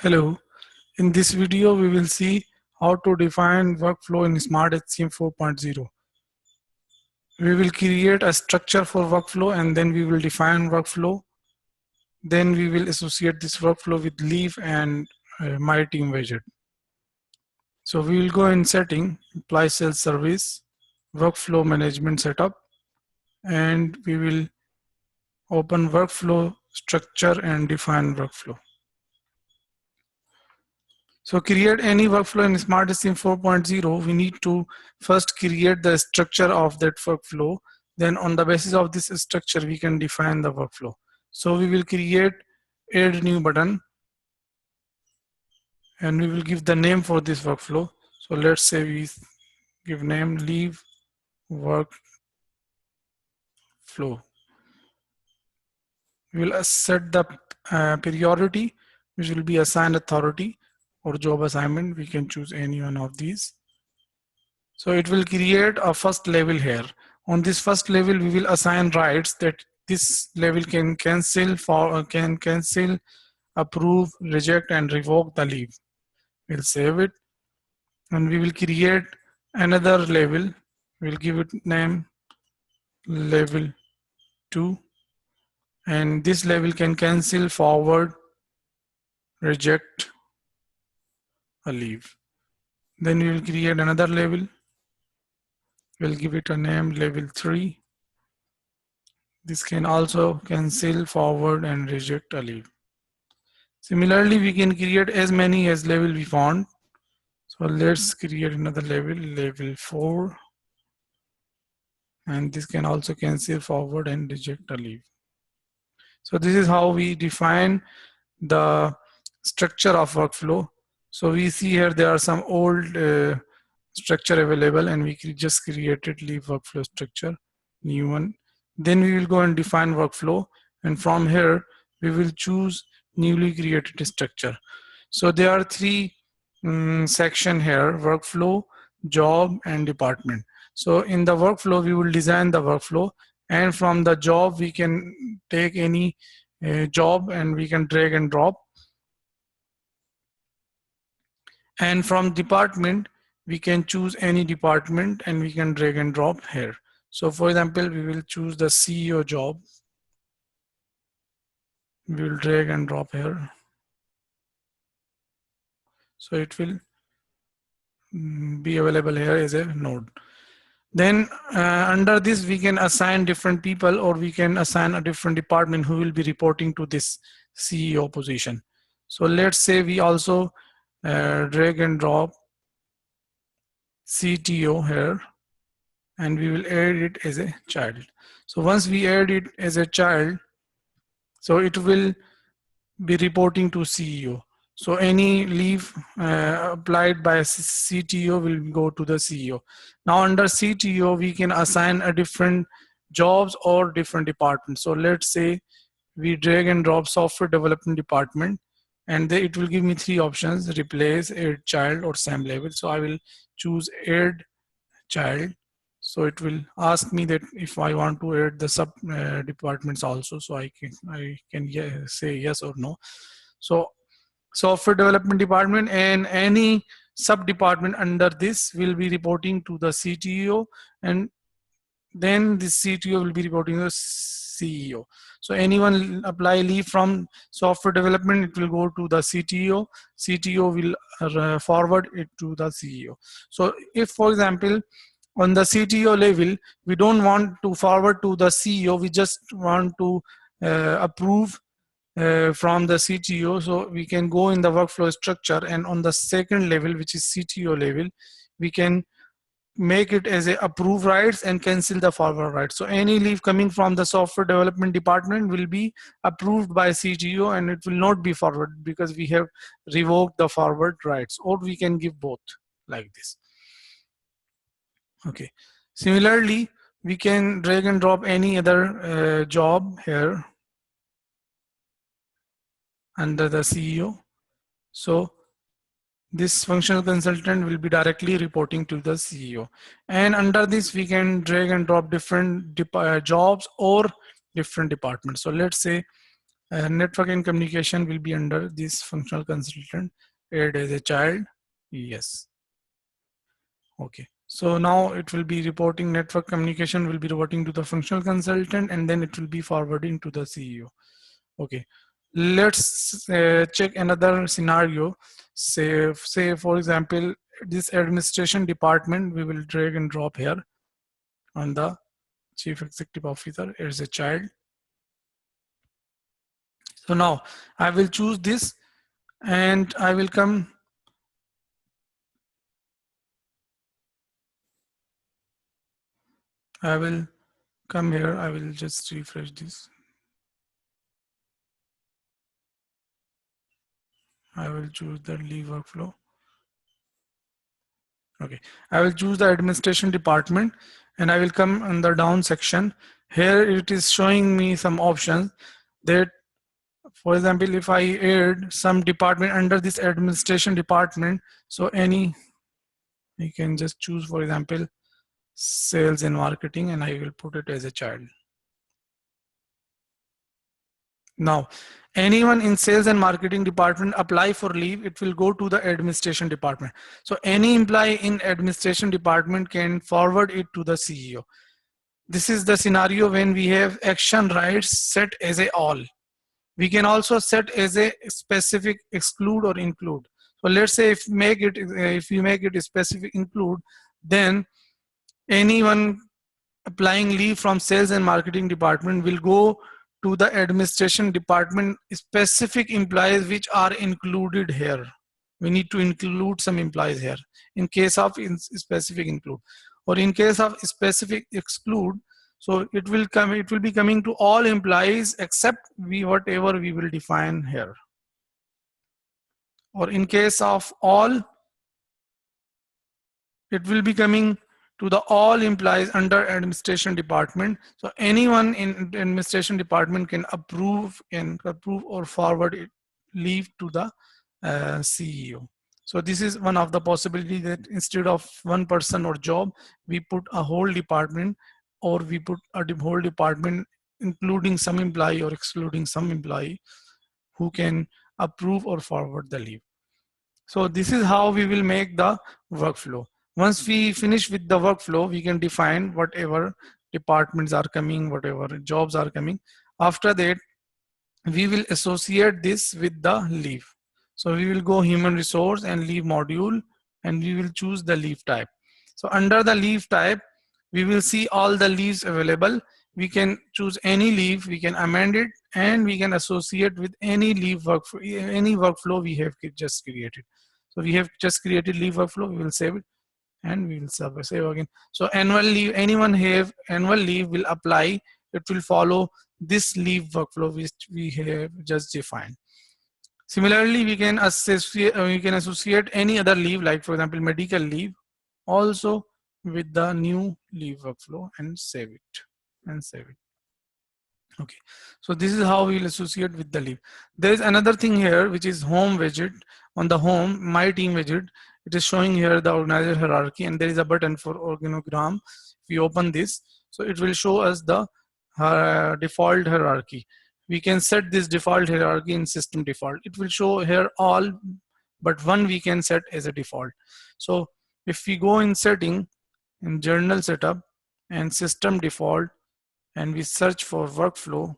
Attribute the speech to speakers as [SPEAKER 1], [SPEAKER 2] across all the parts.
[SPEAKER 1] Hello, in this video we will see how to define workflow in Smart HCM 4.0. We will create a structure for workflow and then we will define workflow. Then we will associate this workflow with leave and my team widget. So we will go in setting, apply sales service, workflow management setup, and we will open workflow structure and define workflow. So create any workflow in Smart HCM 4.0, we need to first create the structure of that workflow. Then on the basis of this structure, we can define the workflow. So we will create add new button and we will give the name for this workflow. So let's say we give name leave workflow. We will set the priority, which will be assigned authority or job assignment. We can choose any one of these. So it will create a first level here. On this first level, we will assign rights that this level can cancel, approve, reject, and revoke the leave. We'll save it, and we will create another level. We'll give it name level 2, and this level can cancel, forward, reject a leave. Then we will create another level. We'll give it a name level 3. This can also cancel, forward, and reject a leave. Similarly, we can create as many as level we want. So let's create another level 4. And this can also cancel, forward, and reject a leave. So this is how we define the structure of workflow. So we see here there are some old structure available, and we just created leave workflow structure, new one. Then we will go and define workflow, and from here we will choose newly created structure. So there are three section here: workflow, job, and department. So in the workflow we will design the workflow, and from the job we can take any job and we can drag and drop. And from department we can choose any department and we can drag and drop here. So for example, we will choose the CEO job. We will drag and drop here. So it will be available here as a node. Then under this we can assign different people, or we can assign a different department who will be reporting to this CEO position. So let's say we also drag and drop CTO here, and we will add it as a child. So once we add it as a child, so it will be reporting to CEO. So any leave applied by CTO will go to the CEO. Now under CTO, we can assign a different jobs or different departments. So let's say we drag and drop software development department, and it will give me three options: replace, add child, or same level. So I will choose add child. So it will ask me that if I want to add the sub departments also. So I can say yes or no. So software development department and any sub department under this will be reporting to the CTO, and then the CTO will be reporting to the CEO. So anyone apply leave from software development, it will go to the CTO. CTO will forward it to the CEO. So if, for example, on the CTO level, we don't want to forward to the CEO, we just want to approve from the CTO. So we can go in the workflow structure, and on the second level, which is CTO level, we can make it as a approve rights and cancel the forward rights. So any leave coming from the software development department will be approved by CTO, and it will not be forward because we have revoked the forward rights, or we can give both like this. Okay. Similarly, we can drag and drop any other job here under the CEO. So this functional consultant will be directly reporting to the CEO. And under this, we can drag and drop different jobs or different departments. So let's say Network and communication will be under this functional consultant. Add as a child. Yes. Okay. So now it will be reporting, network communication will be reporting to the functional consultant, and then it will be forwarding to the CEO. Okay. Let's check another scenario. Say for example, this administration department, we will drag and drop here on the chief executive officer as a child. So now I will choose this and I will come. I will come here. I will just refresh this. I will choose the leave workflow. Okay, I will choose the administration department and I will come in the down section. Here it is showing me some options that, for example, if I add some department under this administration department, so any, you can just choose, for example, sales and marketing, and I will put it as a child. Now, anyone in sales and marketing department apply for leave, it will go to the administration department. So any employee in administration department can forward it to the CEO. This is the scenario when we have action rights set as a all. We can also set as a specific exclude or include. So let's say if you make it a specific include, then anyone applying leave from sales and marketing department will go to the administration department specific employees which are included here. We need to include some employees here in case of specific include, or in case of specific exclude. So it will be coming to all employees except whatever we will define here. Or in case of all, it will be coming to the all employees under administration department. So anyone in administration department can approve or forward it, leave to the CEO. So this is one of the possibility, that instead of one person or job, we put a whole department, or we put a whole department including some employee or excluding some employee who can approve or forward the leave. So this is how we will make the workflow. Once we finish with the workflow, we can define whatever departments are coming, whatever jobs are coming. After that, we will associate this with the leave. So we will go human resource and leave module, and we will choose the leave type. So under the leave type, we will see all the leaves available. We can choose any leave, we can amend it, and we can associate with any leave workflow we have just created. So we have just created leave workflow, we will save it, and we will save again. So annual leave, anyone have annual leave will apply, it will follow this leave workflow which we have just defined. Similarly, we can associate any other leave, like for example medical leave, also with the new leave workflow, and save it. Okay, so this is how we will associate with the leave. There is another thing here which is home widget. On the home, my team widget, it is showing here the organizer hierarchy, and there is a button for organogram. If we open this, so it will show us the default hierarchy. We can set this default hierarchy in system default. It will show here all, but one we can set as a default. So if we go in setting, in journal setup and system default, and we search for workflow,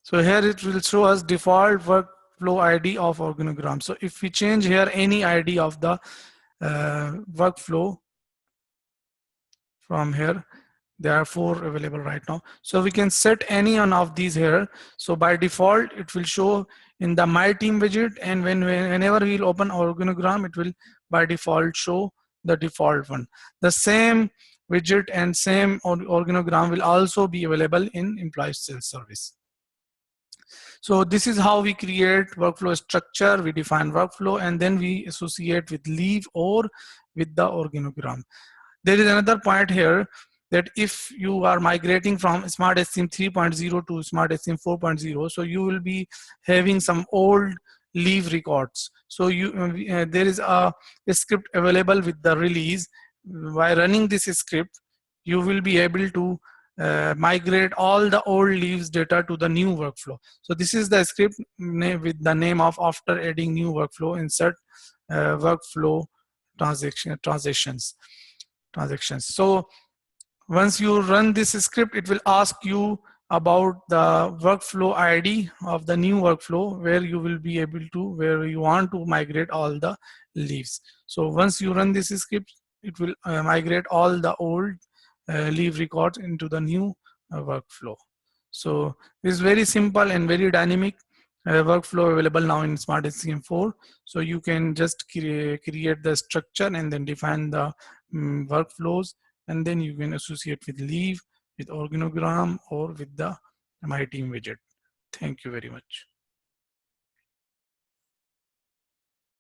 [SPEAKER 1] so here it will show us default workflow ID of organogram. So if we change here any ID of the workflow from here, there are 4 available right now. So we can set any one of these here. So by default, it will show in the my team widget, and whenever we'll open organogram, it will by default show the default one. The same widget and same organogram will also be available in employee self-service. So this is how we create workflow structure. We define workflow, and then we associate with leave or with the organogram. There is another point here, that if you are migrating from SmartHCM 3.0 to SmartHCM 4.0, so you will be having some old leave records. So there is a script available with the release. By running this script, you will be able to migrate all the old leaves data to the new workflow. So this is the script with the name of after adding new workflow, insert workflow transactions. So once you run this script, it will ask you about the workflow ID of the new workflow where you will be able to, where you want to migrate all the leaves. So once you run this script, it will migrate all the old leave records into the new workflow. So it's very simple and very dynamic workflow available now in Smart HCM 4. So you can just create the structure and then define the workflows, and then you can associate with leave, with organogram, or with the My Team widget. Thank you very much.